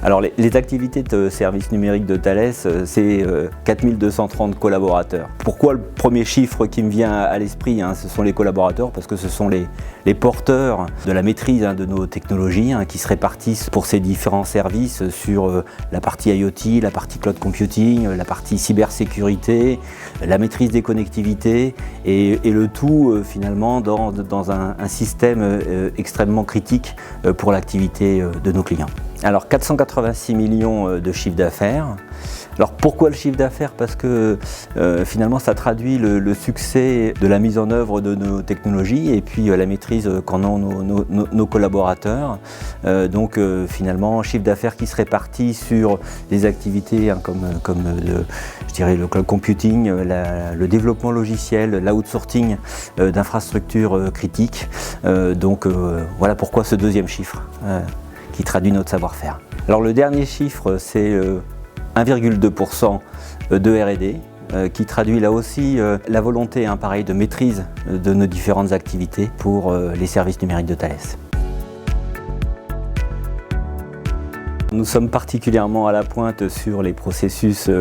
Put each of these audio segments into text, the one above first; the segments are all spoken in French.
Alors les activités de service numérique de Thales, c'est 4230 collaborateurs. Pourquoi le premier chiffre qui me vient à l'esprit, ce sont les collaborateurs, parce que ce sont les porteurs de la maîtrise de nos technologies qui se répartissent pour ces différents services sur la partie IoT, la partie cloud computing, la partie cybersécurité, la maîtrise des connectivités et le tout finalement dans un système extrêmement critique pour l'activité de nos clients. Alors 486 millions de chiffre d'affaires. Alors pourquoi le chiffre d'affaires? Parce que finalement ça traduit le succès de la mise en œuvre de nos technologies et puis la maîtrise qu'en ont nos collaborateurs. Donc finalement chiffre d'affaires qui se répartit sur des activités comme je dirais le cloud computing, le développement logiciel, l'outsourcing d'infrastructures critiques. Donc voilà pourquoi ce deuxième chiffre qui traduit notre savoir-faire. Alors le dernier chiffre, c'est 1,2% de R&D, qui traduit là aussi la volonté pareil, de maîtrise de nos différentes activités pour les services numériques de Thales. Nous sommes particulièrement à la pointe sur les processus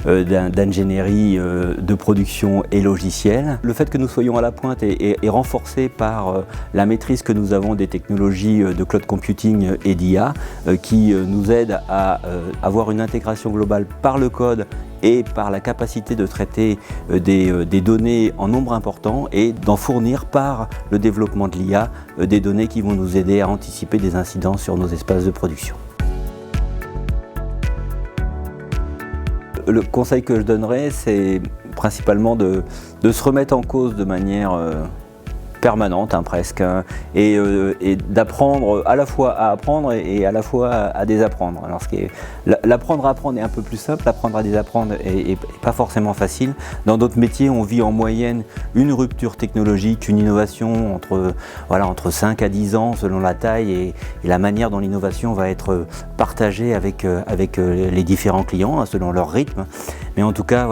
d'ingénierie, de production et logiciel. Le fait que nous soyons à la pointe est renforcé par la maîtrise que nous avons des technologies de cloud computing et d'IA qui nous aident à avoir une intégration globale par le code et par la capacité de traiter des données en nombre important et d'en fournir par le développement de l'IA des données qui vont nous aider à anticiper des incidents sur nos espaces de production. Le conseil que je donnerais, c'est principalement de se remettre en cause de manière permanente presque, et d'apprendre à la fois à apprendre et à la fois à désapprendre. Alors l'apprendre à apprendre est un peu plus simple, l'apprendre à désapprendre est pas forcément facile. Dans d'autres métiers, on vit en moyenne une rupture technologique, une innovation entre 5 à 10 ans selon la taille et la manière dont l'innovation va être partagée avec les différents clients selon leur rythme. Mais en tout cas,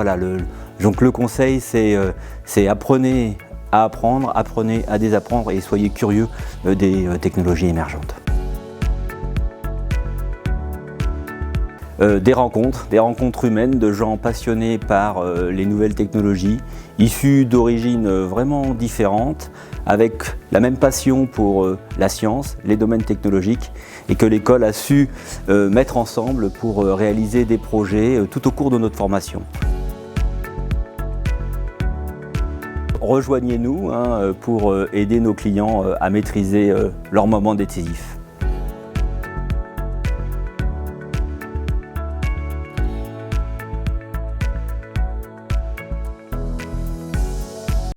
donc le conseil c'est apprenez à apprendre, apprenez à désapprendre et soyez curieux des technologies émergentes. Des rencontres humaines de gens passionnés par les nouvelles technologies, issus d'origines vraiment différentes, avec la même passion pour la science, les domaines technologiques, et que l'école a su mettre ensemble pour réaliser des projets tout au cours de notre formation. Rejoignez-nous pour aider nos clients à maîtriser leur moment décisif.